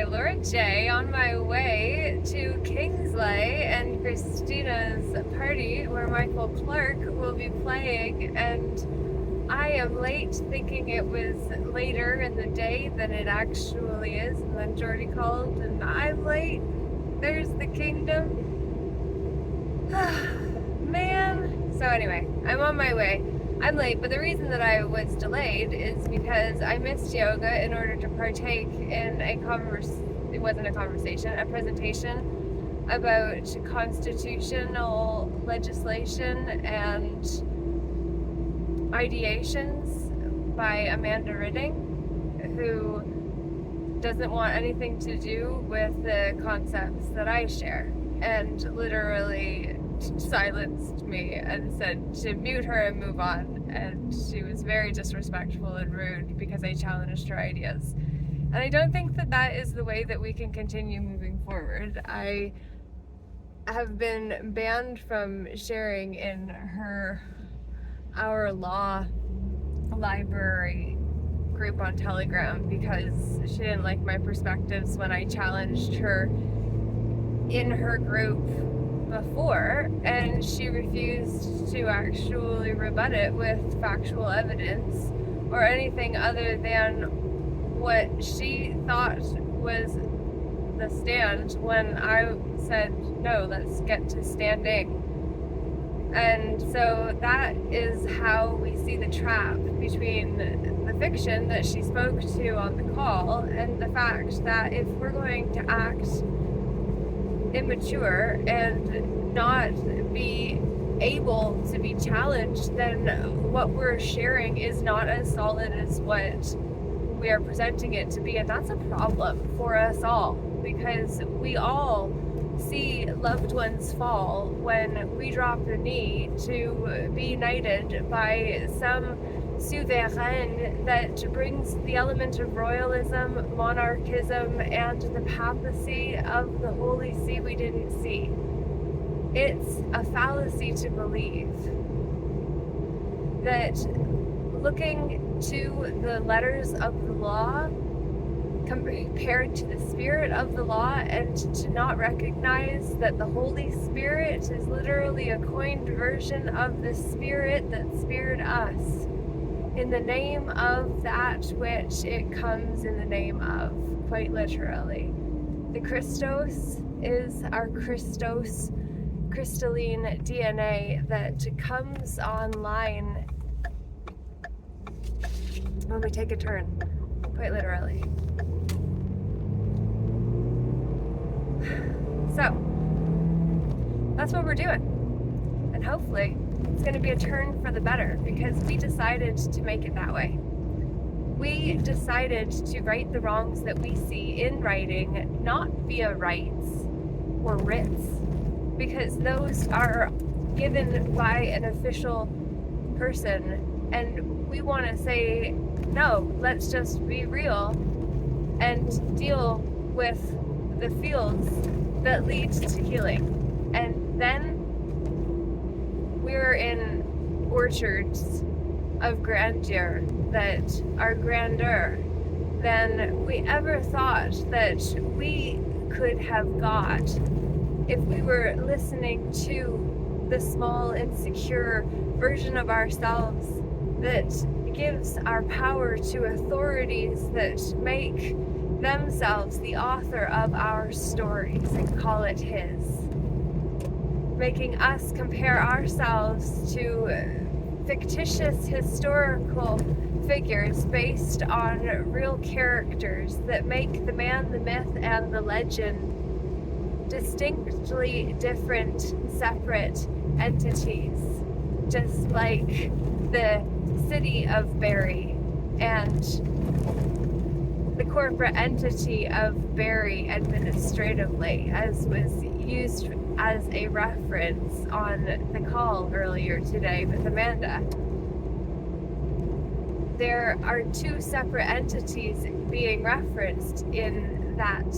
Hi, Laura J. on my way to Kingsley and Christina's party where Michael Clark will be playing, and I am late thinking it was later in the day than it actually is, and then Jordy called and I'm late. There's the kingdom. Man. So anyway, I'm on my way. I'm late, but the reason that I was delayed is because I missed yoga in order to partake in a presentation about constitutional legislation and ideations by Amanda Ridding, who doesn't want anything to do with the concepts that I share, and literally silenced me and said to mute her and move on, and she was very disrespectful and rude because I challenged her ideas. And I don't think that that is the way that we can continue moving forward. I have been banned from sharing in our law library group on Telegram because she didn't like my perspectives when I challenged her in her group before, and she refused to actually rebut it with factual evidence or anything other than what she thought was the stand when I said, no, let's get to standing. And so that is how we see the trap between the fiction that she spoke to on the call and the fact that if we're going to act immature and not be able to be challenged, then what we're sharing is not as solid as what we are presenting it to be. And that's a problem for us all, because we all see loved ones fall when we drop the knee to be knighted by some souverain that brings the element of royalism, monarchism, and the papacy of the Holy See we didn't see. It's a fallacy to believe that looking to the letters of the law compared to the spirit of the law, and to not recognize that the Holy Spirit is literally a coined version of the Spirit that speared us in the name of that which it comes in the name of, quite literally. The Christos is our Christos, crystalline DNA that comes online when we take a turn, quite literally. So, that's what we're doing. And hopefully, it's going to be a turn for the better, because we decided to make it that way. We decided to right the wrongs that we see in writing, not via rights or writs, because those are given by an official person. And we want to say, no, let's just be real and deal with the fields that lead to healing. And then we're in orchards of grandeur that are grander than we ever thought that we could have got if we were listening to the small, insecure version of ourselves that gives our power to authorities that make themselves the author of our stories and call it his, making us compare ourselves to fictitious historical figures based on real characters that make the man, the myth, and the legend distinctly different, separate entities, just like the city of Barrie and the corporate entity of Barrie administratively, as was used as a reference on the call earlier today with Amanda. There are two separate entities being referenced in that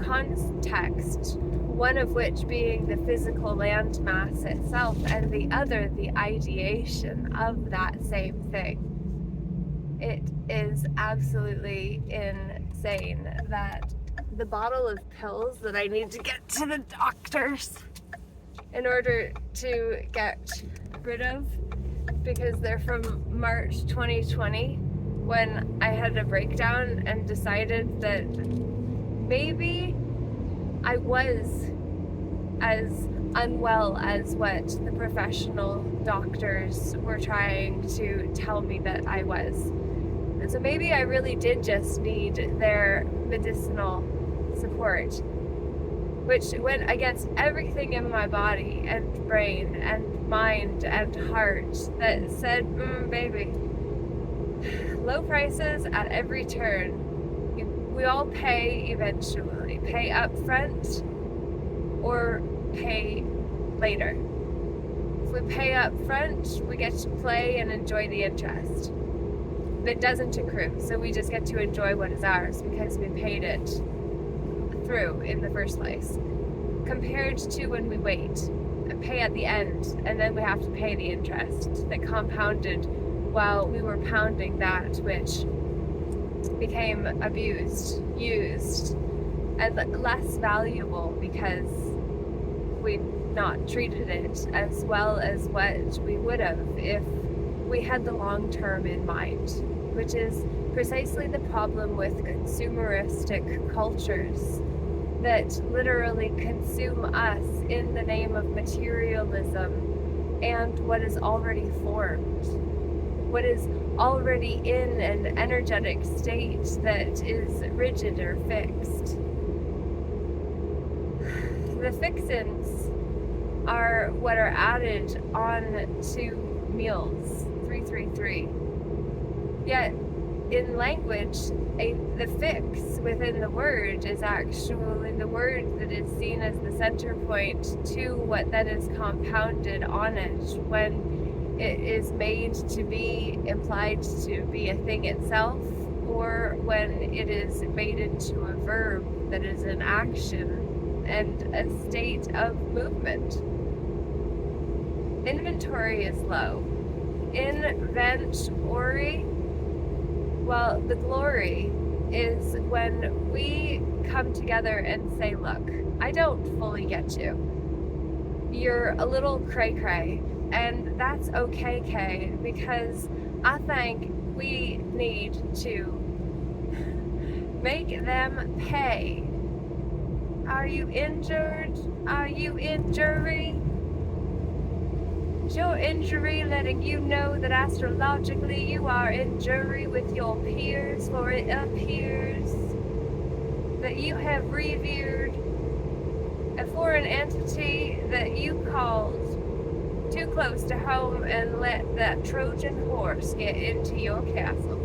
context, one of which being the physical landmass itself, and the other the ideation of that same thing. It is absolutely insane that the bottle of pills that I need to get to the doctors in order to get rid of, because they're from March 2020, when I had a breakdown and decided that maybe I was as unwell as what the professional doctors were trying to tell me that I was. And so maybe I really did just need their medicinal support, which went against everything in my body and brain and mind and heart that said, baby, low prices at every turn. We all pay eventually. Pay up front or pay later. If we pay up front, we get to play and enjoy the interest. It doesn't accrue, so we just get to enjoy what is ours because we paid it through in the first place. Compared to when we wait and pay at the end, and then we have to pay the interest that compounded while we were pounding that which became abused, used, and less valuable because we not treated it as well as what we would have if we had the long term in mind, which is precisely the problem with consumeristic cultures that literally consume us in the name of materialism and what is already formed, what is already in an energetic state that is rigid or fixed. The fixins are what are added on to meals, 333. Yet in language, the fix within the word is actually the word that is seen as the center point to what then is compounded on it when it is made to be implied to be a thing itself, or when it is made into a verb that is an action and a state of movement. Inventory is low. Inventory, well, the glory is when we come together and say, look, I don't fully get you. You're a little cray-cray, and that's okay, Kay, because I think we need to make them pay. Are you injured? Are you injury? Is your injury letting you know that astrologically you are in jury with your peers, for it appears that you have revered a foreign entity that you called too close to home and let that Trojan horse get into your castle.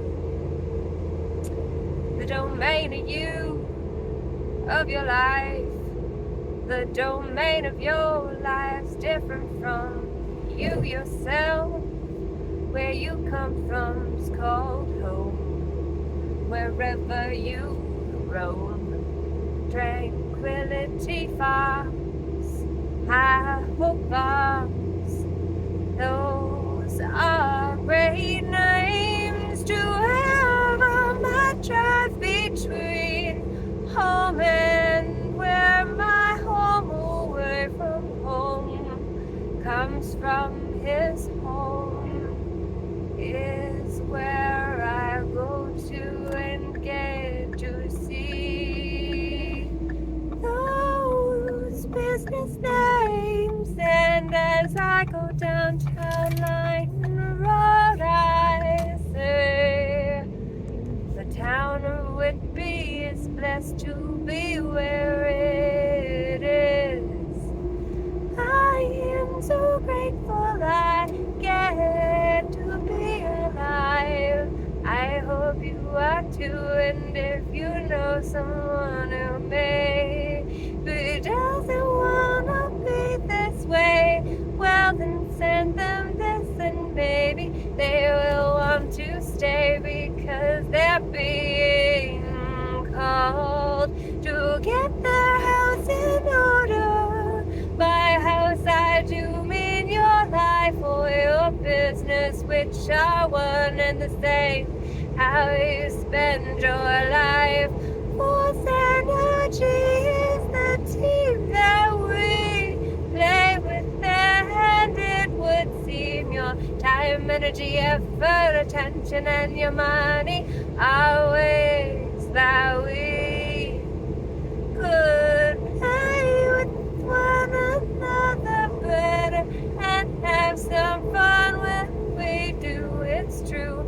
The domain of you, of your life, the domain of your life's different from you yourself. Where you come from's called home. Wherever you roam, tranquility farms, high hope farms. Those are great names to have on my drive between home and where my home away from home comes from. His home is where I go to and get to see those business names. And as I go downtown Line Road, I say the town of Whitby is blessed to be where it is. I am so grateful I get to be alive. I hope you are too, and if you know someone who may, who doesn't wanna be this way, well then send them this and maybe they will want to stay because they're being called to get their house in order. By house I do mean your life or your business, which are one and the same. How you spend your life, for energy, effort, attention, and your money are ways that we could play with one another better and have some fun when we do. It's true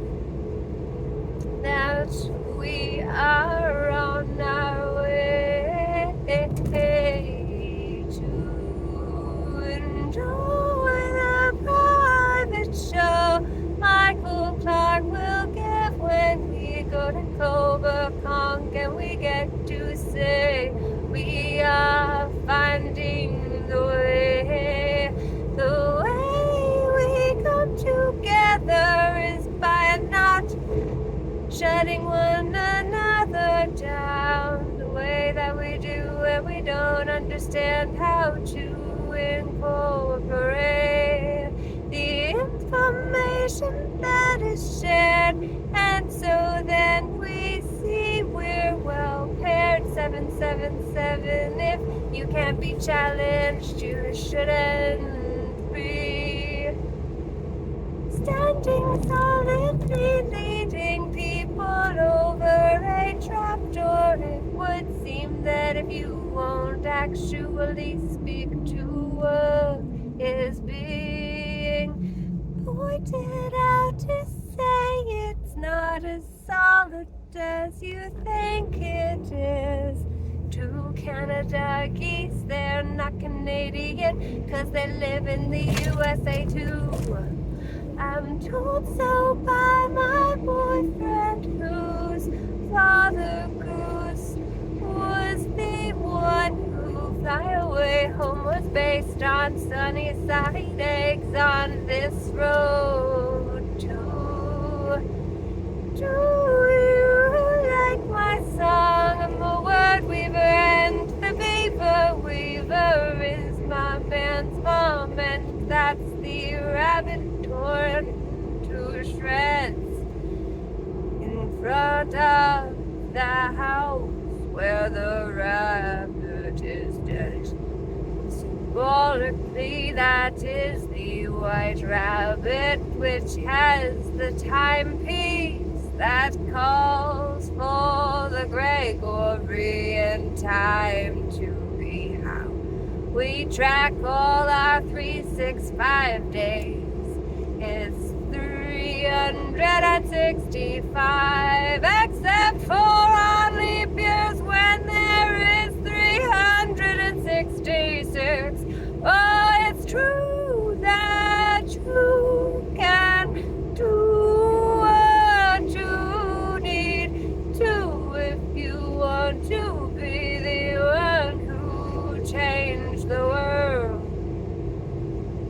that we are on our way to enjoy the private show Michael Clark will give when we go to Clover Conk, and we get to say we are finding the way. The way we come together is by not shutting one another down the way that we do when we don't understand how to incorporate the information that is shared, and so then we see we're well paired. 777, if you can't be challenged, you shouldn't be standing solidly, leading people over a trapdoor. It would seem that if you won't actually speak to what is being pointed out, to say it's not as solid as you think it is. To Canada geese, they're not Canadian, 'cause they live in the USA too. I'm told so by my boyfriend, whose father goose was the one who fly away home was based on sunny side eggs on this road too. Do you like my song? I'm a word weaver, and the paper weaver is my man's mom, and that's the rabbit torn to shreds in front of the house where the rabbit is dead. Symbolically, that is the white rabbit, which has the timepiece that calls for the Gregorian time to be how we track all our 365 days. It's 365, except for on leap years when there is 366. Oh, it's true that you can do what you need to if you want to be the one who changed the world.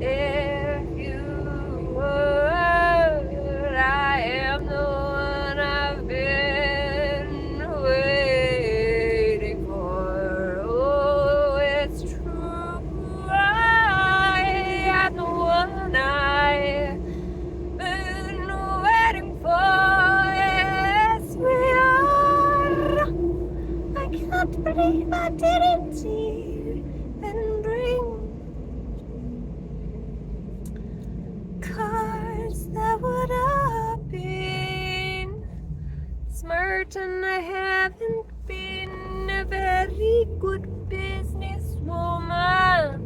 If you would, I am the one I've been waiting for. Oh, it's true, I am the one I've been waiting for. Yes, we are. I can't believe I didn't even bring cards that would have been smart, and I haven't been a very good businesswoman.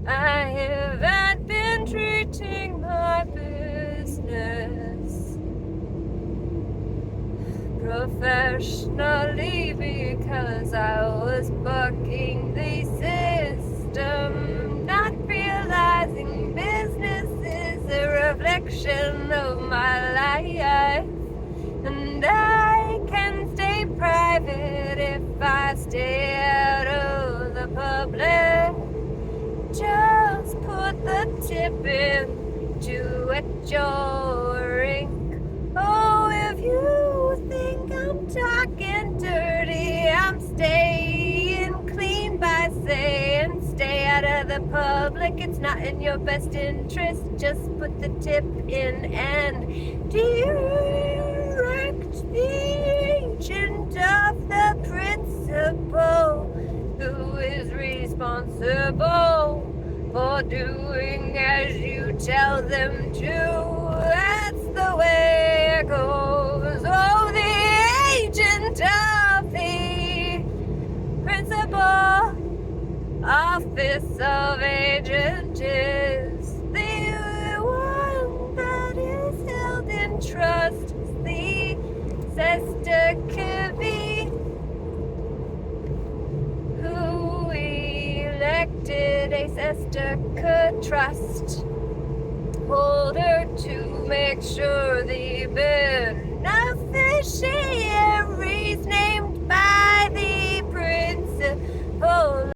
I haven't been treating my business professionally because I was bucking the system, not realizing business is a reflection of my life, and I can stay private if I stay out of the public. Just put the tip in to wet your ink. Oh, if you think I'm talking dirty, I'm staying clean by saying stay out of the public. It's not in your best interest. Just put the tip in and direct the agent of the principal, who is responsible for doing as you tell them to. sister could trust. Hold her to make sure the benefit she